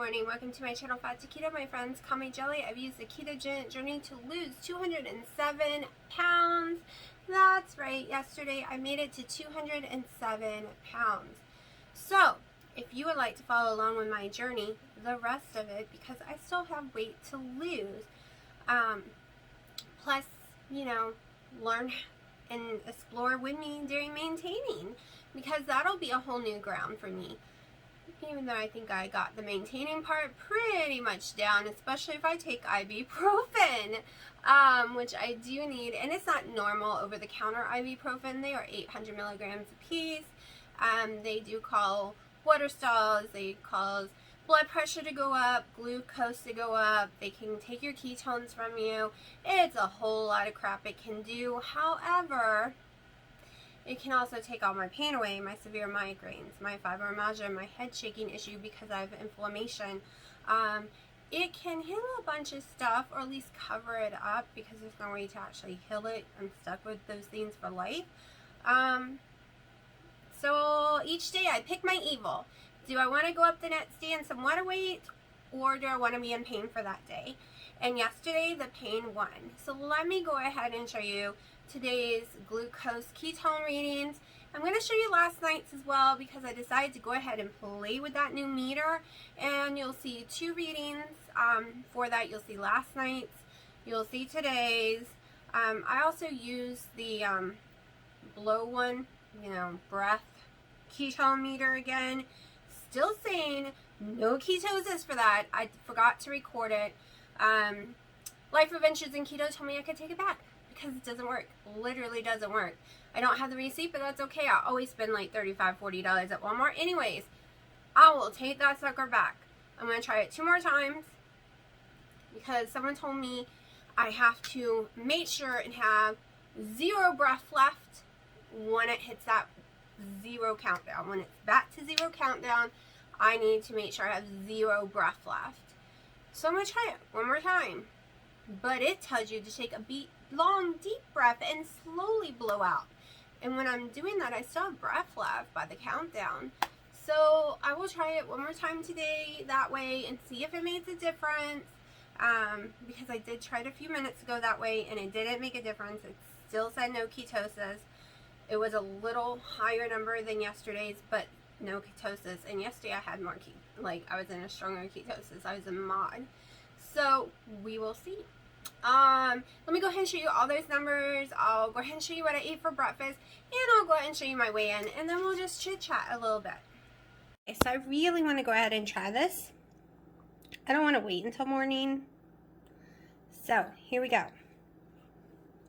morning. Welcome to my channel, Fat to Keto, my friends. Call me Jelly. I've used the ketogenic journey to lose 207 pounds. That's right. Yesterday I made it to 207 pounds. So, if you would like to follow along with my journey, the rest of it, because I still have weight to lose, plus, learn and explore with me during maintaining, because that'll be a whole new ground for me. Even though I think I got the maintaining part pretty much down, especially if I take ibuprofen, which I do need, and it's not normal over-the-counter ibuprofen. They are 800 milligrams a piece. They do cause water stalls, they cause blood pressure to go up, glucose to go up, they can take your ketones from you. It's a whole lot of crap it can do. However, it can also take all my pain away, my severe migraines, my fibromyalgia, my head shaking issue because I have inflammation. It can heal a bunch of stuff, or at least cover it up, because there's no way to actually heal it. I'm stuck with those things for life. So each day I pick my evil. Do I want to go up the next day in some water weight, or do I want to be in pain for that day? And yesterday the pain won. So let me go ahead and show you today's glucose ketone readings. I'm going to show you last night's as well, because I decided to go ahead and play with that new meter, and you'll see two readings for that. You'll see last night's, you'll see today's. I also use the blow one, breath ketone meter again. Still saying no ketosis for that. I forgot to record it. Life Adventures in Keto told me I could take it back, because it doesn't work. Literally doesn't work. I don't have the receipt, but that's okay. I always spend like $35, $40 at Walmart. Anyways, I will take that sucker back. I'm going to try it 2 more times, because someone told me I have to make sure and have 0 breath left when it hits that 0 countdown. When it's back to 0 countdown, I need to make sure I have 0 breath left. So I'm going to try it 1 more time. But it tells you to take a long, deep breath and slowly blow out. And when I'm doing that, I still have breath left by the countdown. So I will try it 1 more time today that way and see if it makes a difference. Because I did try it a few minutes ago that way, and it didn't make a difference. It still said no ketosis. It was a little higher number than yesterday's, but no ketosis. And yesterday I had more I was in a stronger ketosis. I was in mod. So we will see. Let me go ahead and show you all those numbers. I'll go ahead and show you what I ate for breakfast, and I'll go ahead and show you my weigh-in, and then we'll just chit-chat a little bit. Okay, so I really want to go ahead and try this. I don't want to wait until morning. So here we go.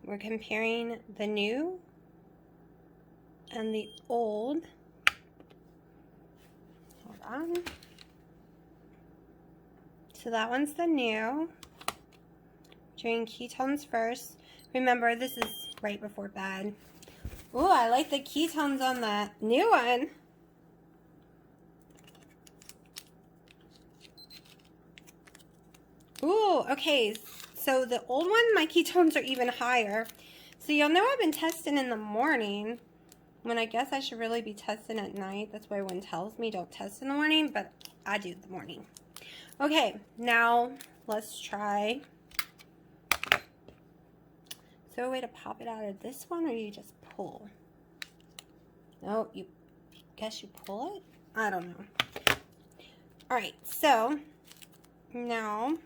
We're comparing the new and the old. Hold on. So that one's the new. Doing ketones first. Remember, this is right before bed. Ooh, I like the ketones on the new one. Ooh, okay. So the old one, my ketones are even higher. So you'll know I've been testing in the morning, when I guess I should really be testing at night. That's why everyone tells me don't test in the morning, but I do the morning. Okay, now let's try. Is there a way to pop it out of this one, or you just pull? No, you guess you pull it? I don't know. Alright, so now,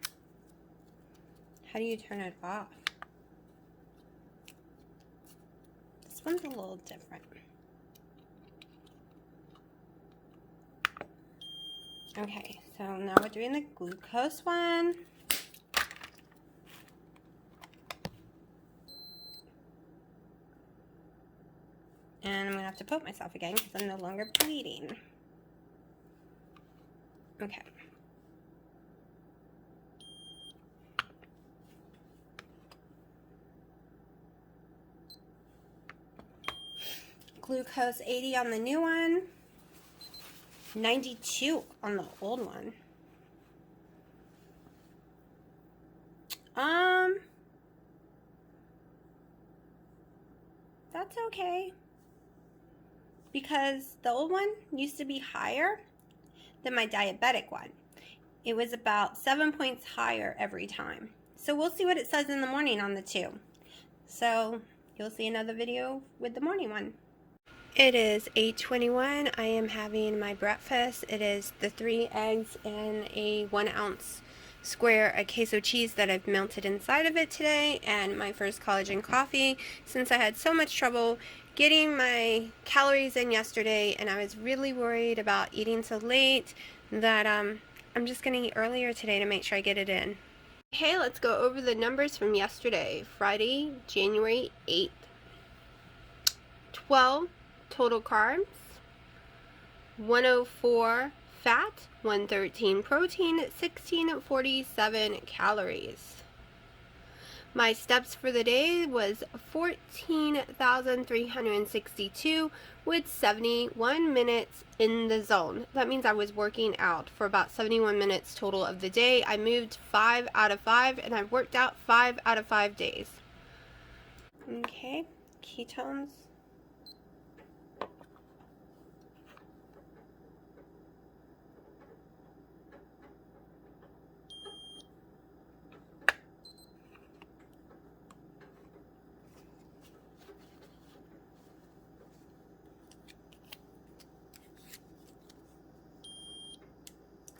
how do you turn it off? This one's a little different. Okay, so now we're doing the glucose one. And I'm going to have to poke myself again because I'm no longer bleeding. Okay. Glucose 80 on the new one. 92 on the old one. That's okay. Because the old one used to be higher than my diabetic one. it was about 7 points higher every time. So we'll see what it says in the morning on the 2. So you'll see another video with the morning one. It is 8:21. I am having my breakfast. It is the 3 eggs and a 1 ounce square of queso cheese that I've melted inside of it today, and my first collagen coffee, since I had so much trouble getting my calories in yesterday and I was really worried about eating so late that I'm just going to eat earlier today to make sure I get it in. Okay, let's go over the numbers from yesterday, Friday, January 8th. 12 total carbs, 104 fat, 113 protein, 1647 calories. My steps for the day was 14,362 with 71 minutes in the zone. That means I was working out for about 71 minutes total of the day. I moved 5 out of 5 and I've worked out 5 out of 5 days. Okay, ketones.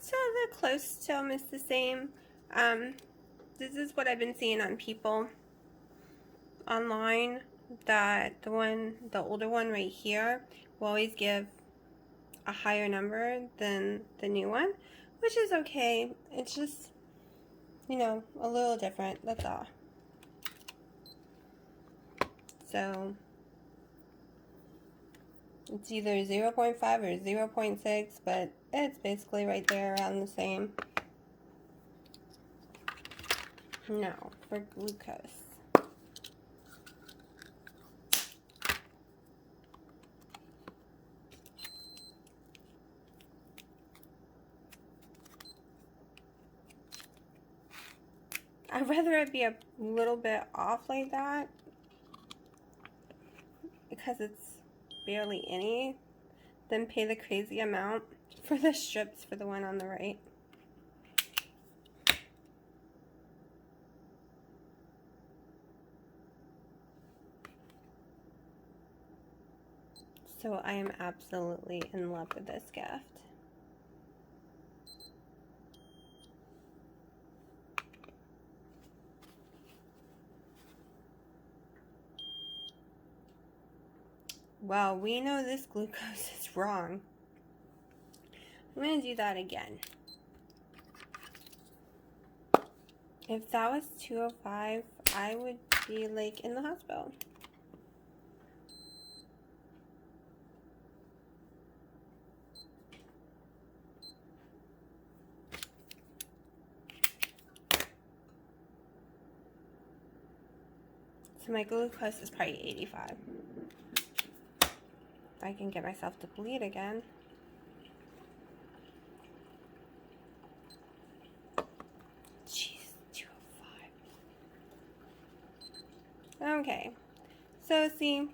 So they're close to almost the same. This is what I've been seeing on people online, that the older one right here will always give a higher number than the new one, which is okay. It's just, you know, a little different, that's all. So it's either 0.5 or 0.6, but it's basically right there around the same. Now, for glucose. I'd rather it be a little bit off like that because it's barely any than pay the crazy amount for the strips for the one on the right. So I am absolutely in love with this gift. Well, we know this glucose is wrong. I'm going to do that again. If that was 205, I would be like in the hospital. So my glucose is probably 85. I can get myself to bleed again. Jeez, 205. Okay, so see,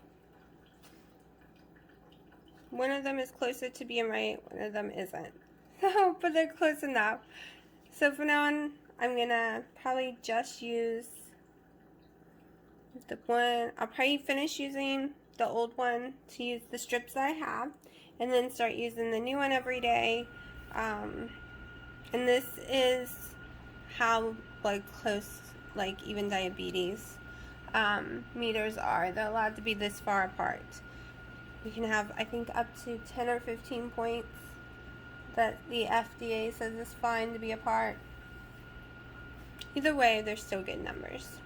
one of them is closer to being right, one of them isn't. So, but they're close enough. So from now on, I'm gonna probably just use the one, I'll probably finish using the old one to use the strips that I have, and then start using the new one every day. And this is how close even diabetes meters are. They're allowed to be this far apart. You can have, I think, up to 10 or 15 points that the FDA says is fine to be apart. Either way, they're still good numbers.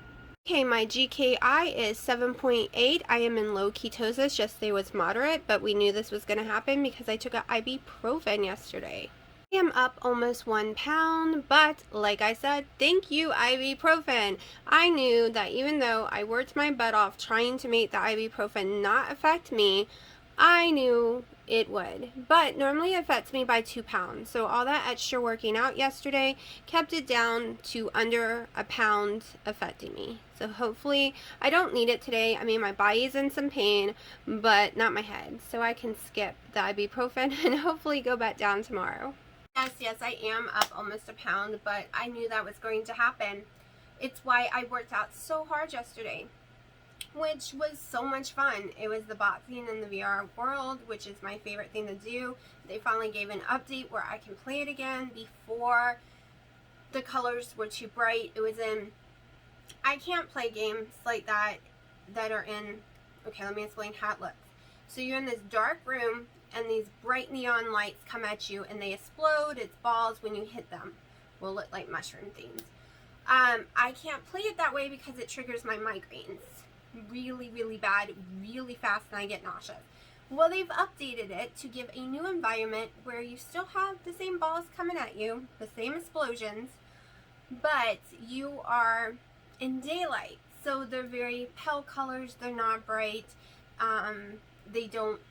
Okay, my GKI is 7.8. I am in low ketosis. Yesterday was moderate, but we knew this was going to happen because I took an ibuprofen yesterday. I am up almost 1 pound, but like I said, thank you ibuprofen. I knew that even though I worked my butt off trying to make the ibuprofen not affect me, I knew it would. But normally it affects me by 2 pounds. So all that extra working out yesterday kept it down to under a pound affecting me. So hopefully I don't need it today. I mean, my body's in some pain, but not my head. So I can skip the ibuprofen and hopefully go back down tomorrow. Yes, I am up almost a pound, but I knew that was going to happen. It's why I worked out so hard yesterday, which was so much fun. It was the boxing in the VR world, which is my favorite thing to do. They finally gave an update where I can play it again. Before, the colors were too bright. It was in, I can't play games like that are in, okay, let me explain how it looks. So you're in this dark room, and these bright neon lights come at you, and they explode. It's balls when you hit them. Will look like mushroom things. I can't play it that way because it triggers my migraines really, really bad, really fast, and I get nauseous. Well, they've updated it to give a new environment where you still have the same balls coming at you, the same explosions, but you are in daylight. So they're very pale colors. They're not bright. They don't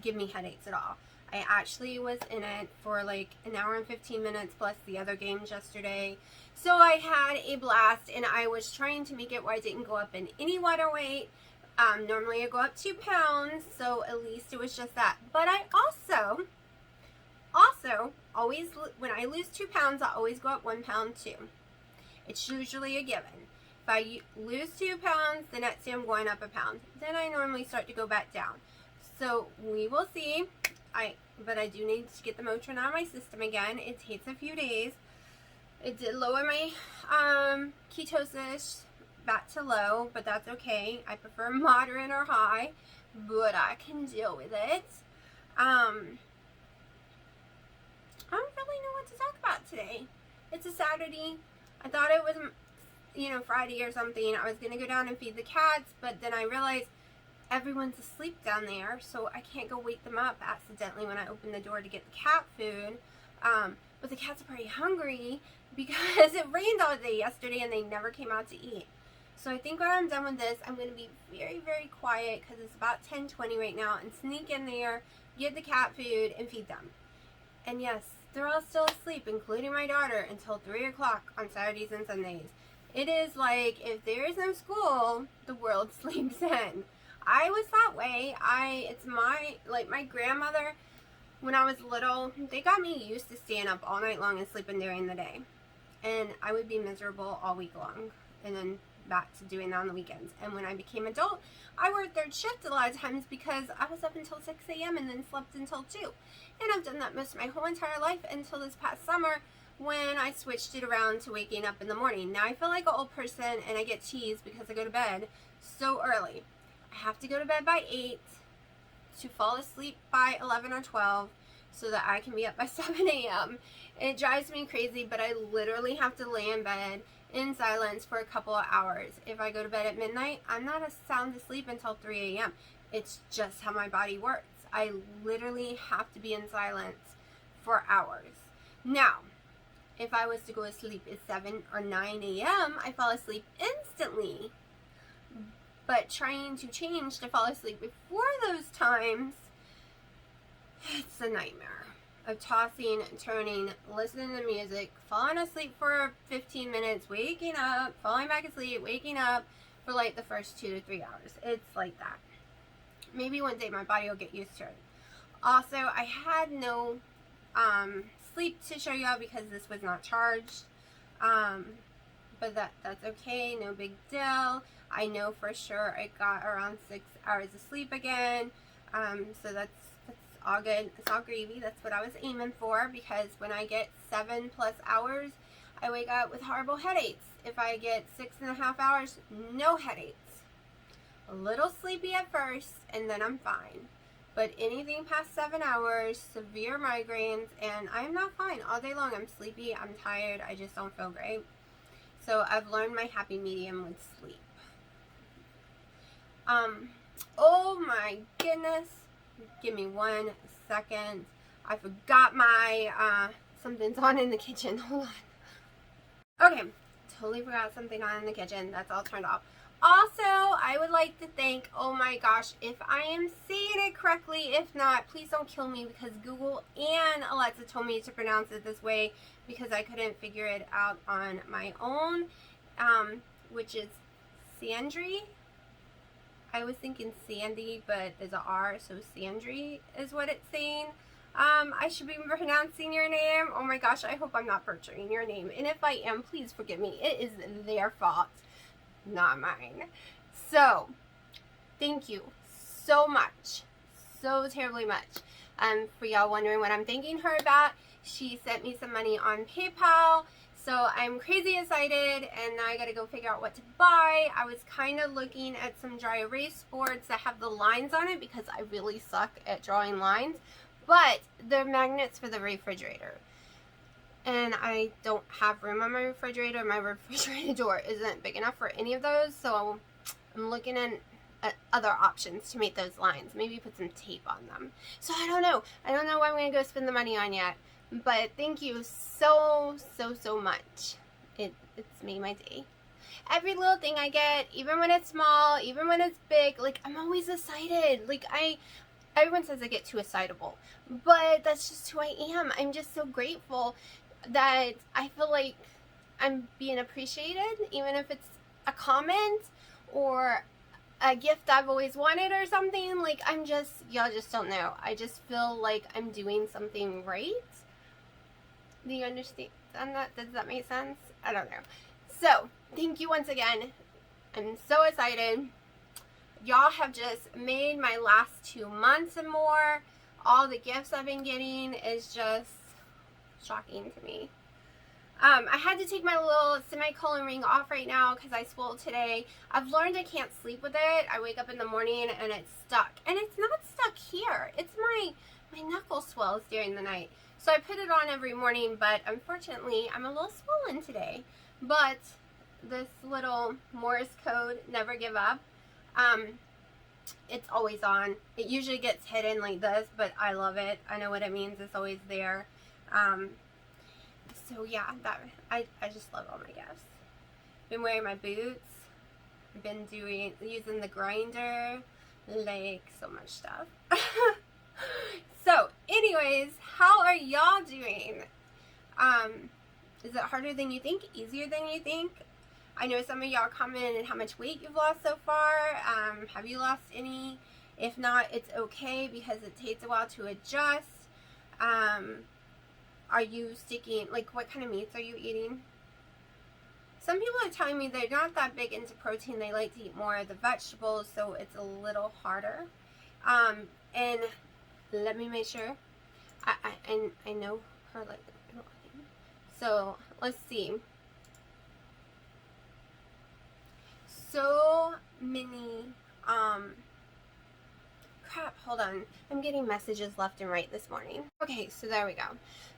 give me headaches at all. I actually was in it for like an hour and 15 minutes plus the other games yesterday. So I had a blast, and I was trying to make it where I didn't go up in any water weight. Normally I go up 2 pounds, so at least it was just that. But I also always, when I lose 2 pounds, I always go up 1 pound too. It's usually a given. If I lose 2 pounds, the next day I'm going up a pound. Then I normally start to go back down. So we will see. But I do need to get the Motrin out of my system again. It takes a few days. It did lower my ketosis back to low, but that's okay. I prefer moderate or high, but I can deal with it. I don't really know what to talk about today. It's a Saturday. I thought it was, Friday or something. I was going to go down and feed the cats, but then I realized everyone's asleep down there, so I can't go wake them up accidentally when I open the door to get the cat food. But the cats are pretty hungry because it rained all day yesterday and they never came out to eat. So I think when I'm done with this, I'm going to be very, very quiet because it's about 10:20 right now, and sneak in there, get the cat food, and feed them. And yes, they're all still asleep, including my daughter, until 3 o'clock on Saturdays and Sundays. It is like, if there is no school, the world sleeps in. I was that way. It's my grandmother, when I was little, they got me used to staying up all night long and sleeping during the day. And I would be miserable all week long, and then back to doing that on the weekends. And when I became adult, I worked third shift a lot of times because I was up until 6 a.m. and then slept until 2. And I've done that most of my whole entire life until this past summer when I switched it around to waking up in the morning. Now I feel like an old person, and I get teased because I go to bed so early. I have to go to bed by 8 to fall asleep by 11 or 12 so that I can be up by 7 a.m. It drives me crazy, but I literally have to lay in bed in silence for a couple of hours. If I go to bed at midnight, I'm not sound asleep until 3 a.m. It's just how my body works. I literally have to be in silence for hours. Now, if I was to go to sleep at 7 or 9 a.m., I fall asleep instantly. But trying to change to fall asleep before those times, it's a nightmare of tossing, turning, listening to music, falling asleep for 15 minutes, waking up, falling back asleep, waking up for like the first 2 to 3 hours. It's like that. Maybe one day my body will get used to it. Also, I had no sleep to show y'all because this was not charged. But that's okay, no big deal. I know for sure I got around 6 hours of sleep again. So that's all good. It's all gravy. That's what I was aiming for, because when I get 7+ hours, I wake up with horrible headaches. If I get 6.5 hours, no headaches. A little sleepy at first, and then I'm fine. But anything past 7 hours, severe migraines, and I'm not fine all day long. I'm sleepy, I'm tired, I just don't feel great. So I've learned my happy medium with sleep. Oh my goodness. Give me 1 second. I forgot my, something's on in the kitchen. Hold on. Okay, totally forgot something on in the kitchen. That's all turned off. Also, I would like to thank, oh my gosh, if I am saying it correctly, if not, please don't kill me, because Google and Alexa told me to pronounce it this way because I couldn't figure it out on my own, which is Sandry. I was thinking Sandy, but there's an R, so Sandry is what it's saying. I should be pronouncing your name. Oh my gosh, I hope I'm not butchering your name. And if I am, please forgive me. It is their fault, not mine. So, thank you so much. So terribly much. For y'all wondering what I'm thanking her about, she sent me some money on PayPal. So I'm crazy excited, and now I gotta go figure out what to buy. I was kind of looking at some dry erase boards that have the lines on it because I really suck at drawing lines. But they're magnets for the refrigerator. And I don't have room on my refrigerator. My refrigerator door isn't big enough for any of those. So I'm looking at other options to make those lines. Maybe put some tape on them. So I don't know. I don't know what I'm going to go spend the money on yet. But thank you so much. It's made my day. Every little thing I get, even when it's small, even when it's big, like, I'm always excited. Like, everyone says I get too excitable, but that's just who I am. I'm just so grateful that I feel like I'm being appreciated, even if it's a comment or a gift I've always wanted or something. Like, y'all just don't know. I just feel like I'm doing something right. Do you understand that? Does that make sense? I don't know. So, thank you once again. I'm so excited. Y'all have just made my last 2 months and more. All the gifts I've been getting is just shocking to me. I had to take my little semicolon ring off right now because I swole today. I've learned I can't sleep with it. I wake up in the morning and it's stuck. And it's not stuck here. It's my knuckle swells during the night. So I put it on every morning, but unfortunately I'm a little swollen today. But this little Morse code, never give up, it's always on. It usually gets hidden like this, but I love it. I know what it means. It's always there. So yeah, I just love all my gifts. Been wearing my boots. Been using the grinder, like so much stuff. So anyways, how are y'all doing? Is it harder than you think? Easier than you think? I know some of y'all commented how much weight you've lost so far. Have you lost any? If not, it's okay because it takes a while to adjust. Are you sticking, like, what kind of meats are you eating? Some people are telling me they're not that big into protein. They like to eat more of the vegetables, so it's a little harder. And let me make sure. I know her, like, so let's see. So many, crap, hold on. I'm getting messages left and right this morning. Okay, so there we go.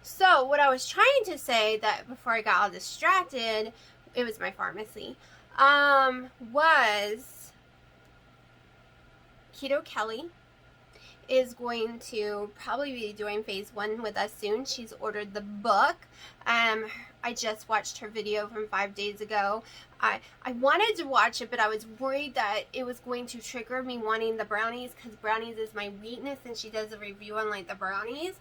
So what I was trying to say, that before I got all distracted, it was my pharmacy, was Keto Kelly is going to probably be doing phase 1 with us soon. She's ordered the book. I just watched her video from 5 days ago. I wanted to watch it, but I was worried that it was going to trigger me wanting the brownies, because brownies is my weakness, and she does a review on, like, the brownies.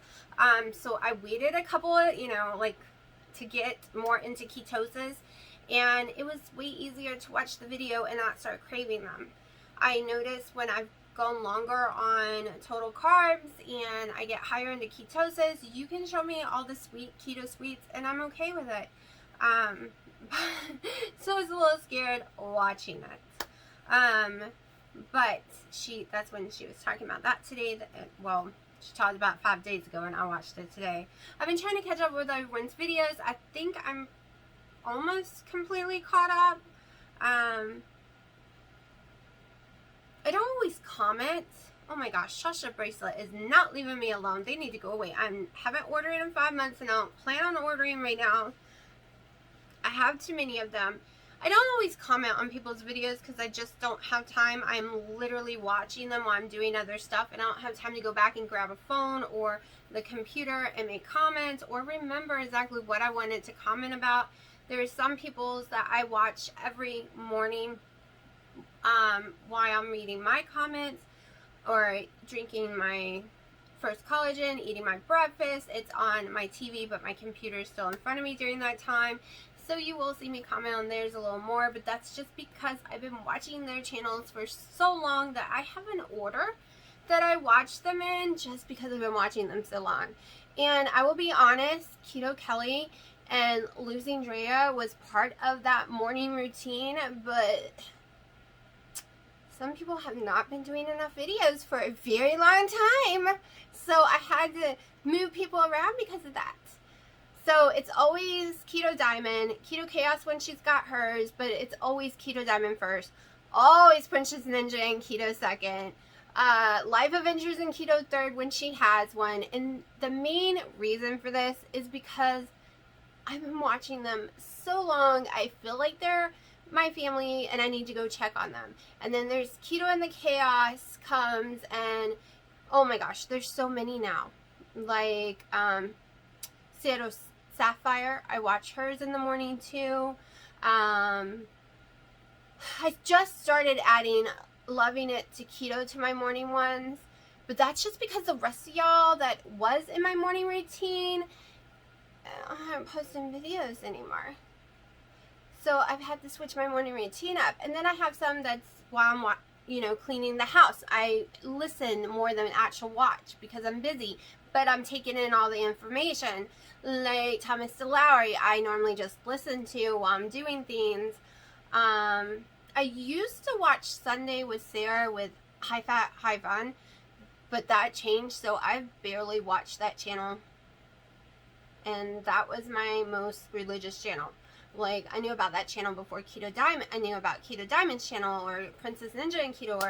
So I waited a couple of, like, to get more into ketosis, and it was way easier to watch the video and not start craving them. I noticed when I've gone longer on total carbs and I get higher into ketosis, you can show me all the sweet keto sweets and I'm okay with it. So I was a little scared watching it. But that's when she was talking about that today. Well, she talked about 5 days ago and I watched it today. I've been trying to catch up with everyone's videos. I think I'm almost completely caught up. I don't always comment. Oh my gosh, Shasha Bracelet is not leaving me alone. They need to go away. I haven't ordered in 5 months and I don't plan on ordering right now. I have too many of them. I don't always comment on people's videos because I just don't have time. I'm literally watching them while I'm doing other stuff and I don't have time to go back and grab a phone or the computer and make comments or remember exactly what I wanted to comment about. There are some people's that I watch every morning while I'm reading my comments or drinking my first collagen, eating my breakfast. It's on my TV, but my computer is still in front of me during that time. So you will see me comment on theirs a little more, but that's just because I've been watching their channels for so long that I have an order that I watch them in just because I've been watching them so long. And I will be honest, Keto Kelly and Losing Drea was part of that morning routine, but some people have not been doing enough videos for a very long time, so I had to move people around because of that. So it's always Keto Diamond, Keto Chaos when she's got hers, but it's always Keto Diamond first. Always Princess Ninja and Keto second. Live Avengers and Keto third when she has one. And the main reason for this is because I've been watching them so long. I feel like they're my family and I need to go check on them. And then there's Keto and the Chaos comes, and oh my gosh, there's so many now. Like Seattle Sapphire, I watch hers in the morning too. I just started adding Loving It to Keto to my morning ones, but that's just because the rest of y'all that was in my morning routine aren't posting videos anymore. So I've had to switch my morning routine up. And then I have some that's while I'm, cleaning the house. I listen more than actual watch because I'm busy, but I'm taking in all the information. Like Thomas DeLaury, I normally just listen to while I'm doing things. I used to watch Sunday with Sarah with High Fat, High Fun, but that changed, so I've barely watched that channel. And that was my most religious channel. Like, I knew about that channel before Keto Diamond. I knew about Keto Diamond's channel or Princess Ninja and Keto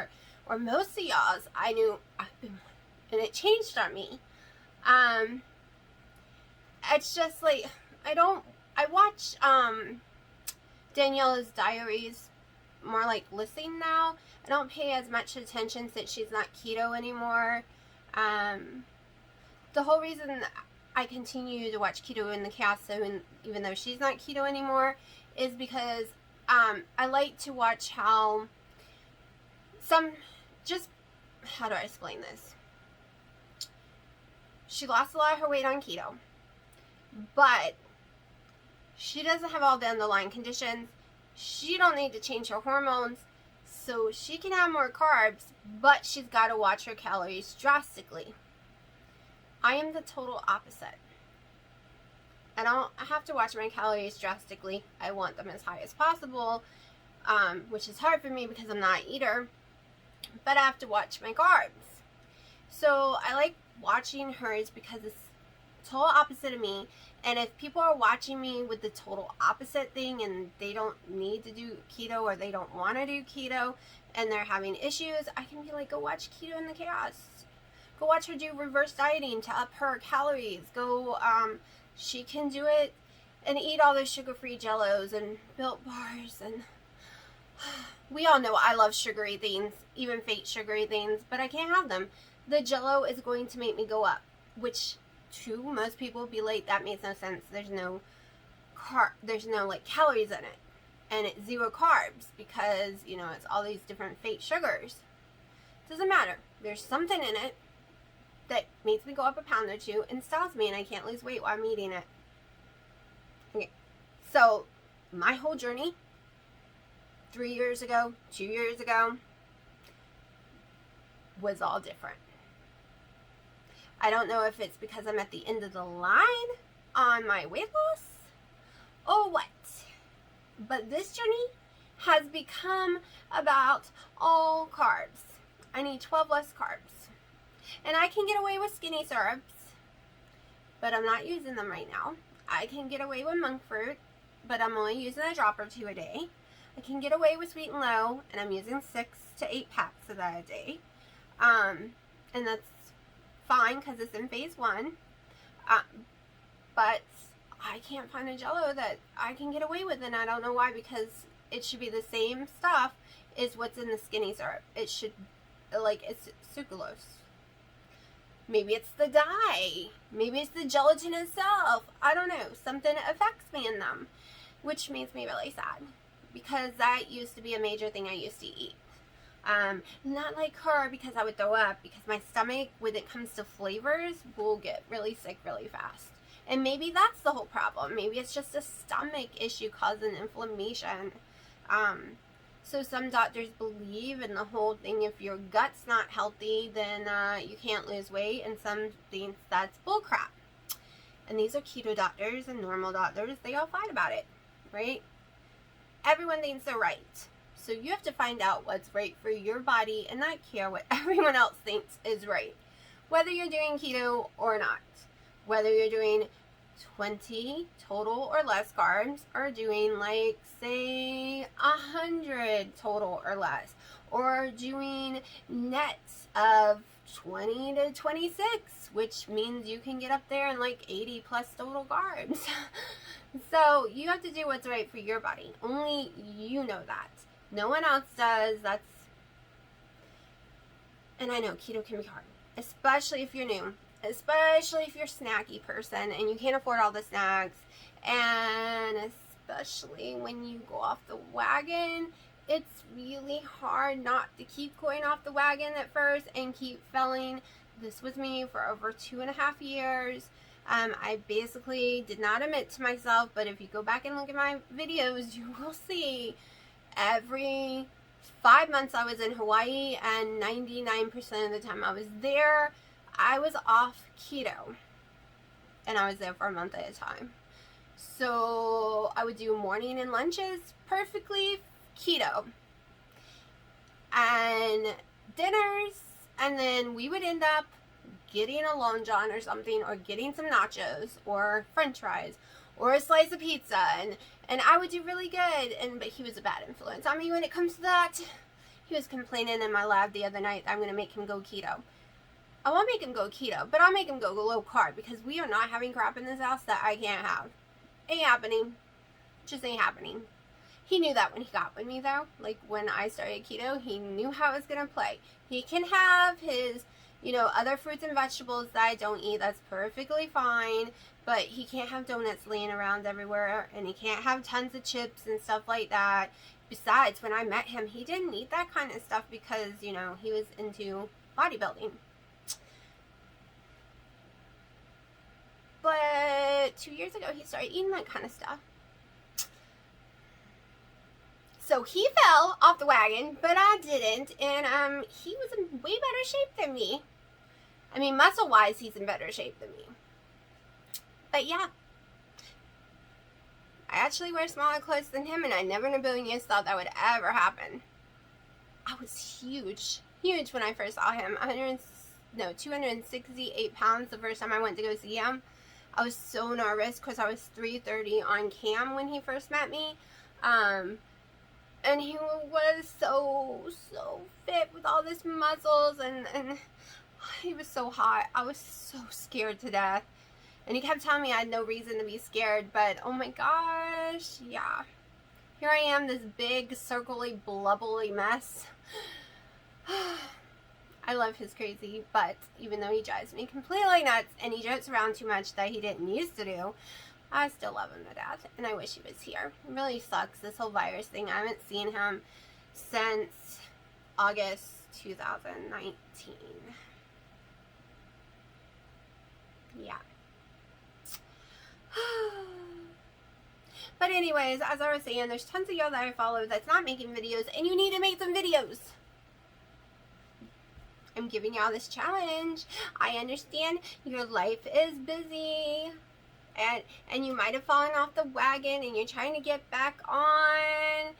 or most of y'all's. I knew, and it changed on me. It's just like, I watch Daniela's diaries more like listening now. I don't pay as much attention since she's not keto anymore. The whole reason I continue to watch Keto in the Chaos, even though she's not keto anymore, is because I like to watch how how do I explain this? She lost a lot of her weight on keto, but she doesn't have all the underlying conditions. She don't need to change her hormones, so she can have more carbs, but she's got to watch her calories drastically. I am the total opposite. I don't have to watch my calories drastically. I want them as high as possible, which is hard for me because I'm not an eater, but I have to watch my carbs. So I like watching hers because it's total opposite of me. And if people are watching me with the total opposite thing and they don't need to do keto or they don't want to do keto and they're having issues, I can be like, go watch Keto in the Chaos. Go watch her do reverse dieting to up her calories. She can do it and eat all those sugar-free Jellos and Built Bars. And we all know I love sugary things, even fake sugary things, but I can't have them. The Jello is going to make me go up, which to most people will be like, that makes no sense. There's no like calories in it, and it's 0 carbs because it's all these different fake sugars. Doesn't matter. There's something in it that makes me go up a pound or 2 and stops me, and I can't lose weight while I'm eating it. Okay, so my whole journey 3 years ago, 2 years ago, was all different. I don't know if it's because I'm at the end of the line on my weight loss or what, but this journey has become about all carbs. I need 12 less carbs, and I can get away with skinny syrups, but I'm not using them right now. I can get away with monk fruit, but I'm only using a drop or 2 a day. I can get away with sweet and low, and I'm using 6 to 8 packs of that a day, and that's fine because it's in phase 1, but I can't find a Jello that I can get away with, and I don't know why, because it should be the same stuff as what's in the skinny syrup. It should, it's sucralose. Maybe it's the dye, maybe it's the gelatin itself, I don't know, something affects me in them, which makes me really sad, because that used to be a major thing I used to eat. Not like her, because I would throw up, because my stomach, when it comes to flavors, will get really sick really fast. And maybe that's the whole problem. Maybe it's just a stomach issue causing inflammation. So some doctors believe in the whole thing, if your gut's not healthy, then you can't lose weight, and some think that's bullcrap. And these are keto doctors and normal doctors. They all fight about it, right? Everyone thinks they're right. So you have to find out what's right for your body and not care what everyone else thinks is right. Whether you're doing keto or not. Whether you're doing 20 total or less carbs, or doing like say 100 total or less, or doing nets of 20 to 26, which means you can get up there in like 80 plus total carbs. So you have to do what's right for your body. Only you know that. No one else does. And I know keto can be hard, especially if you're new, especially if you're a snacky person and you can't afford all the snacks, and especially when you go off the wagon. It's really hard not to keep going off the wagon at first and keep failing. This was me for over 2.5 years. I basically did not admit to myself, but if you go back and look at my videos, you will see every 5 months I was in Hawaii, and 99% of the time I was there, I was off keto. And I was there for a month at a time. So I would do morning and lunches perfectly keto, and dinners, and then we would end up getting a Long John or something, or getting some nachos or french fries or a slice of pizza, and I would do really good. But he was a bad influence on me when it comes to that. He was complaining in my lab the other night that I'm going to make him go keto. I won't make him go keto, but I'll make him go low carb, because we are not having crap in this house that I can't have. Ain't happening. Just ain't happening. He knew that when he got with me, though. Like, when I started keto, he knew how it was going to play. He can have his, other fruits and vegetables that I don't eat. That's perfectly fine. But he can't have donuts laying around everywhere. And he can't have tons of chips and stuff like that. Besides, when I met him, he didn't eat that kind of stuff because, he was into bodybuilding. But 2 years ago, he started eating that kind of stuff. So he fell off the wagon, but I didn't, and he was in way better shape than me. I mean, muscle-wise, he's in better shape than me. But yeah, I actually wear smaller clothes than him, and I never in a billion years thought that would ever happen. I was huge when I first saw him. 268 pounds the first time I went to go see him. I was so nervous because I was 330 on cam when he first met me. And he was so fit with all this muscles, and he was so hot. I was so scared to death. And he kept telling me I had no reason to be scared, but oh my gosh, yeah. Here I am, this big, circly, blubbly mess. I love his crazy butt, even though he drives me completely nuts, and he jokes around too much that he didn't used to do. I still love him to death, and I wish he was here. It really sucks, this whole virus thing. I haven't seen him since August 2019. Yeah. But anyways, as I was saying, there's tons of y'all that I follow that's not making videos, and you need to make some videos. I'm giving y'all this challenge. I understand your life is busy, and you might have fallen off the wagon, and you're trying to get back on,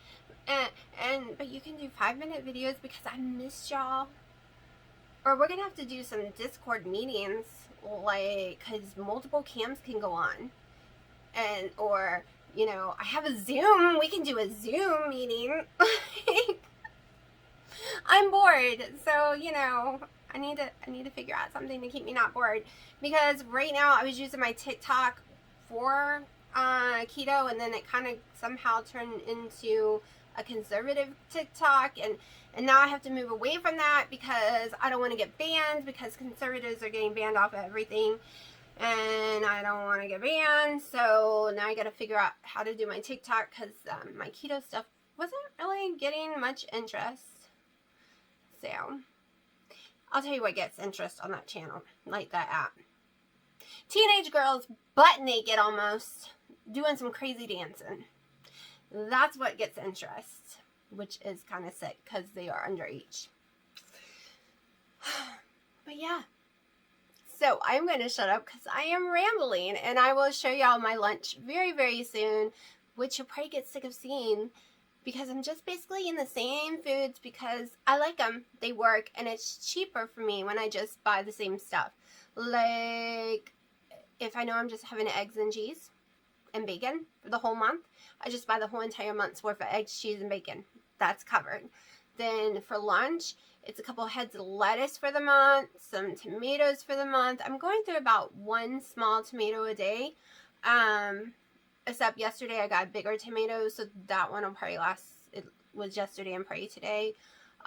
but you can do 5-minute videos because I missed y'all. Or we're gonna have to do some Discord meetings, like, because multiple cams can go on, or I have a Zoom. We can do a Zoom meeting. I'm bored, so I need to figure out something to keep me not bored, because right now I was using my TikTok for keto, and then it kind of somehow turned into a conservative TikTok, and now I have to move away from that because I don't want to get banned, because conservatives are getting banned off of everything, and I don't want to get banned. So now I got to figure out how to do my TikTok, because my keto stuff wasn't really getting much interest. So I'll tell you what gets interest on that channel, like that app. Teenage girls butt naked almost, doing some crazy dancing. That's what gets interest. which is kind of sick because they are underage. But yeah. So I'm going to shut up because I am rambling, and I will show y'all my lunch very, very soon, which you'll probably get sick of seeing because I'm just basically eating the same foods because I like them. They work, and it's cheaper for me when I just buy the same stuff. Like, if I know I'm just having eggs and cheese and bacon for the whole month, I just buy the whole entire month's worth of eggs, cheese, and bacon. That's covered. Then for lunch, it's a couple heads of lettuce for the month, some tomatoes for the month. I'm going through about 1 small tomato a day. Except yesterday I got bigger tomatoes, so that one will probably last. It was yesterday and probably today.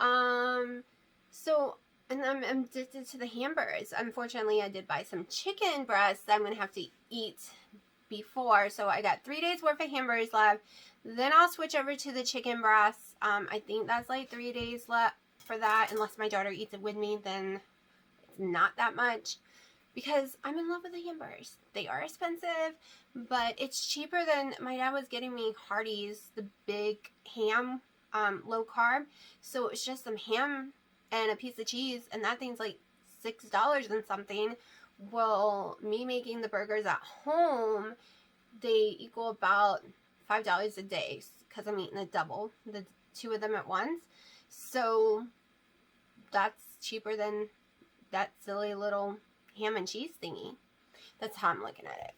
So, and I'm addicted to the hamburgers. Unfortunately, I did buy some chicken breasts that I'm going to have to eat before. So I got 3 days worth of hamburgers left. Then I'll switch over to the chicken breasts. I think that's like 3 days left for that. Unless my daughter eats it with me, then it's not that much. Because I'm in love with the hamburgers. They are expensive, but it's cheaper than my dad was getting me Hardee's, the big ham, low carb. So it's just some ham and a piece of cheese, and that thing's like $6 and something. Well, me making the burgers at home, they equal about $5 a day because I'm eating the 2 of them at once. So that's cheaper than that silly little ham and cheese thingy. That's how I'm looking at it.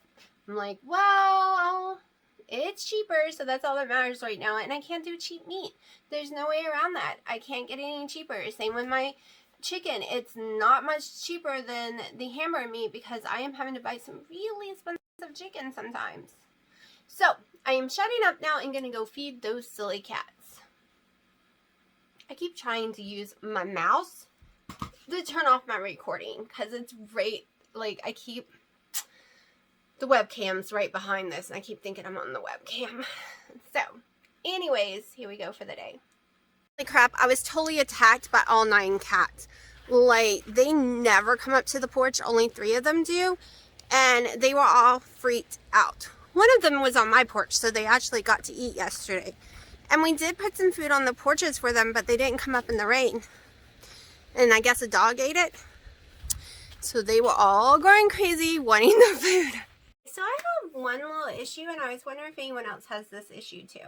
I'm like, well, it's cheaper, so that's all that matters right now. And I can't do cheap meat. There's no way around that. I can't get any cheaper. Same with my chicken. It's not much cheaper than the hamburger meat because I am having to buy some really expensive chicken sometimes. So I am shutting up now and going to go feed those silly cats. I keep trying to use my mouse to turn off my recording because it's right, like I keep the webcam's right behind this and I keep thinking I'm on the webcam. So anyways, here we go for the day. Holy crap, I was totally attacked by all 9 cats. Like, they never come up to the porch, only 3 of them do, and they were all freaked out. One of them was on my porch, so they actually got to eat yesterday. And we did put some food on the porches for them, but they didn't come up in the rain. And I guess a dog ate it. So they were all going crazy wanting the food. So I have one little issue, and I was wondering if anyone else has this issue too.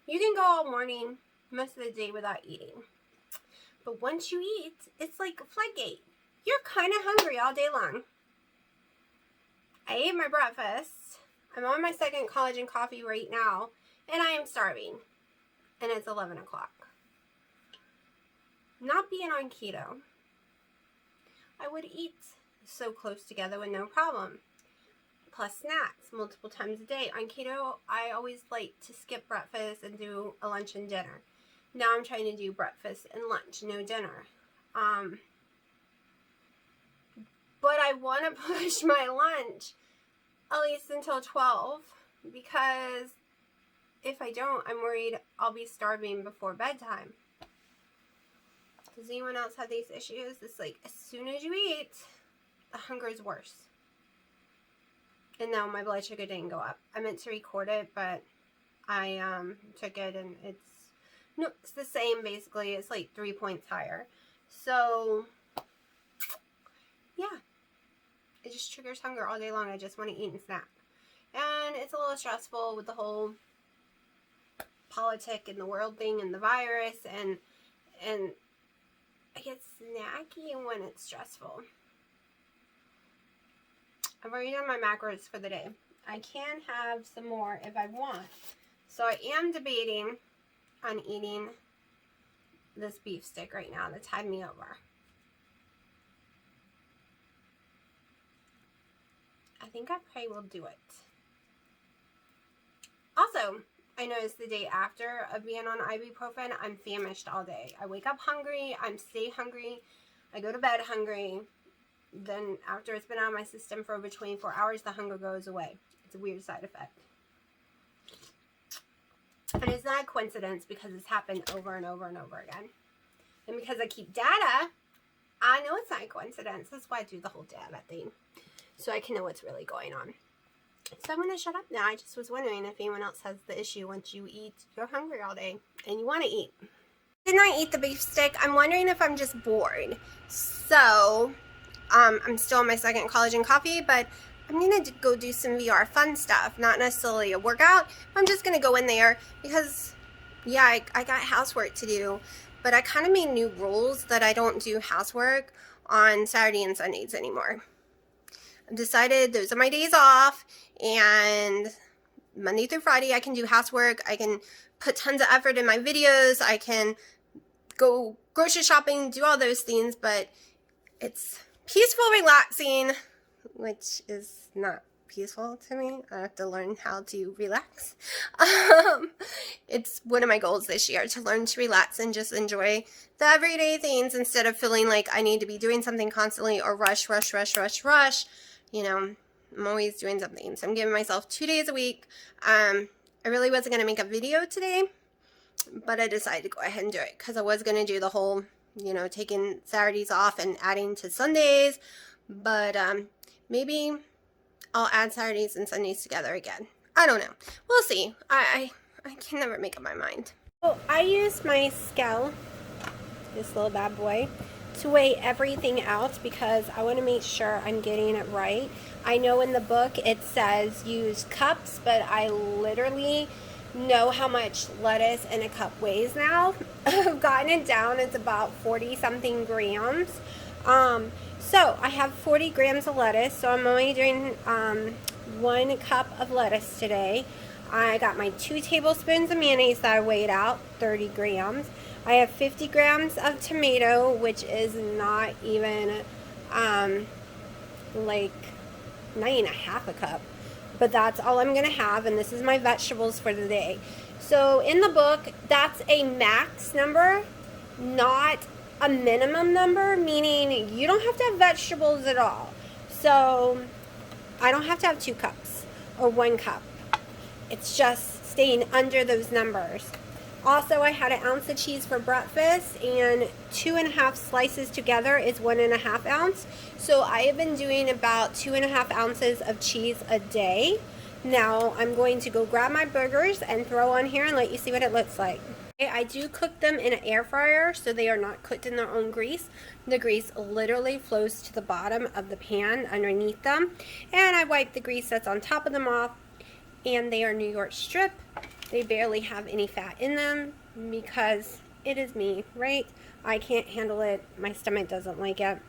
You can go all morning, most of the day without eating. But once you eat, it's like a floodgate. You're kind of hungry all day long. I ate my breakfast. I'm on my 2nd collagen coffee right now, and I am starving. And it's 11 o'clock. Not being on keto, I would eat so close together with no problem. Plus snacks multiple times a day. On keto, I always like to skip breakfast and do a lunch and dinner. Now I'm trying to do breakfast and lunch, no dinner. But I want to push my lunch at least until 12 because if I don't, I'm worried I'll be starving before bedtime. Does anyone else have these issues? It's like as soon as you eat, the hunger is worse. And now my blood sugar didn't go up. I meant to record it, but I took it and it's the same basically. It's like 3 points higher. So yeah, it just triggers hunger all day long. I just want to eat and snack. And it's a little stressful with the whole politic and the world thing and the virus and I get snacky when it's stressful. I've already done my macros for the day. I can have some more if I want. So I am debating on eating this beef stick right now that's had me over. I think I probably will do it. Also, I noticed the day after of being on ibuprofen, I'm famished all day. I wake up hungry, I stay hungry, I go to bed hungry. Then after it's been out of my system for over 24 hours, the hunger goes away. It's a weird side effect. And it's not a coincidence because it's happened over and over and over again. And because I keep data, I know it's not a coincidence. That's why I do the whole data thing. So I can know what's really going on. So I'm going to shut up now. I just was wondering if anyone else has the issue once you eat, you're hungry all day and you want to eat. Did not eat the beef stick. I'm wondering if I'm just bored. So, I'm still on my second collagen coffee, but I'm going to go do some VR fun stuff. Not necessarily a workout. I'm just going to go in there because, yeah, I got housework to do. But I kind of made new rules that I don't do housework on Saturday and Sundays anymore. I've decided those are my days off, and Monday through Friday I can do housework. I can put tons of effort in my videos. I can go grocery shopping, do all those things, but it's peaceful, relaxing, which is not peaceful to me. I have to learn how to relax. It's one of my goals this year, to learn to relax and just enjoy the everyday things instead of feeling like I need to be doing something constantly or rush. You know, I'm always doing something. So I'm giving myself 2 days a week. I really wasn't going to make a video today, but I decided to go ahead and do it because I was going to do the whole, you know, taking Saturdays off and adding to Sundays, but maybe I'll add Saturdays and Sundays together again. I don't know. We'll see. I can never make up my mind. So I use my scale, this little bad boy, to weigh everything out because I want to make sure I'm getting it right. I know in the book it says use cups, but I literally know how much lettuce in a cup weighs now. I've gotten it down. It's about 40 something grams. So I have 40 grams of lettuce, so I'm only doing 1 cup of lettuce today. I got my 2 tablespoons of mayonnaise that I weighed out, 30 grams. I have 50 grams of tomato, which is not even like not even a half a cup, but that's all I'm gonna have, and this is my vegetables for the day. So in the book, that's a max number, not a minimum number, meaning you don't have to have vegetables at all. So I don't have to have 2 cups or 1 cup. It's just staying under those numbers. Also, I had 1 ounce of cheese for breakfast, and 2.5 slices together is 1.5 ounce. So I have been doing about 2.5 ounces of cheese a day. Now I'm going to go grab my burgers and throw on here and let you see what it looks like. I do cook them in an air fryer, so they are not cooked in their own grease. The grease literally flows to the bottom of the pan underneath them, and I wipe the grease that's on top of them off, and they are New York strip. They barely have any fat in them because it is me, right? I can't handle it. My stomach doesn't like it.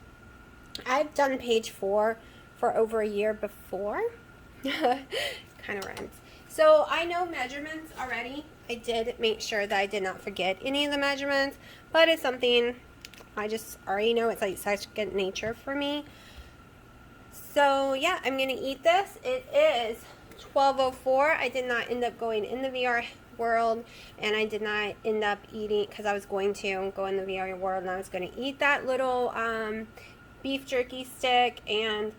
I've done page 4 for over a year before. Kind of rhymes. So I know measurements already. I did make sure that I did not forget any of the measurements, but it's something I just already know. It's like second nature for me. So yeah, I'm going to eat this. It is 12:04. I did not end up going in the VR world, and I did not end up eating because I was going to go in the VR world and I was going to eat that little beef jerky stick, and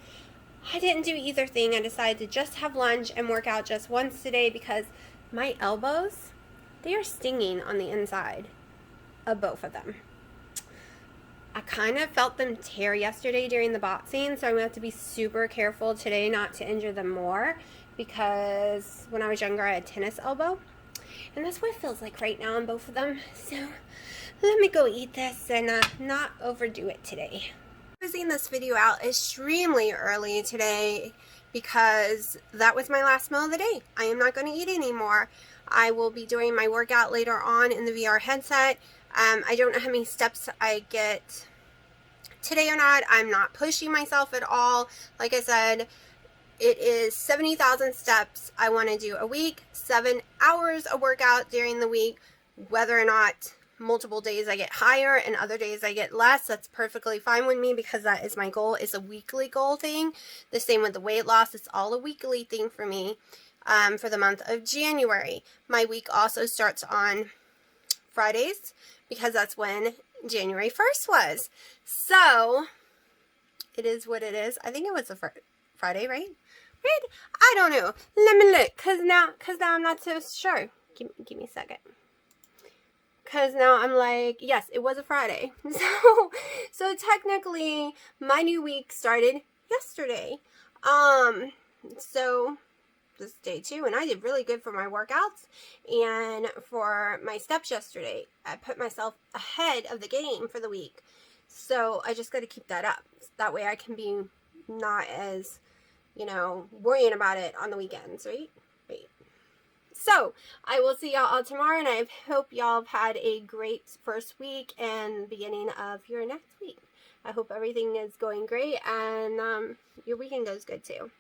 I didn't do either thing. I decided to just have lunch and work out just once today because my elbows, they are stinging on the inside of both of them. I kind of felt them tear yesterday during the boxing, so I'm going to have to be super careful today not to injure them more, because when I was younger I had tennis elbow, and that's what it feels like right now on both of them. So let me go eat this and not overdo it today. I'm closing this video out extremely early today because that was my last meal of the day. I am not going to eat anymore. I will be doing my workout later on in the VR headset. I don't know how many steps I get today or not. I'm not pushing myself at all. Like I said, it is 70,000 steps I want to do a week, 7 hours of workout during the week. Whether or not multiple days I get higher and other days I get less, that's perfectly fine with me because that is my goal. It's a weekly goal thing. The same with the weight loss. It's all a weekly thing for me for the month of January. My week also starts on Fridays because that's when January 1st was. So it is what it is. I think it was a Friday, right? Right? I don't know. Let me look, cause now I'm not so sure. Give me a second. Cause now I'm like, yes, it was a Friday. So technically my new week started yesterday. So this day too, and I did really good for my workouts and for my steps yesterday. I put myself ahead of the game for the week. So I just got to keep that up. That way I can be not as, worrying about it on the weekends, right? So I will see y'all all tomorrow, and I hope y'all have had a great first week and beginning of your next week. I hope everything is going great and your weekend goes good too.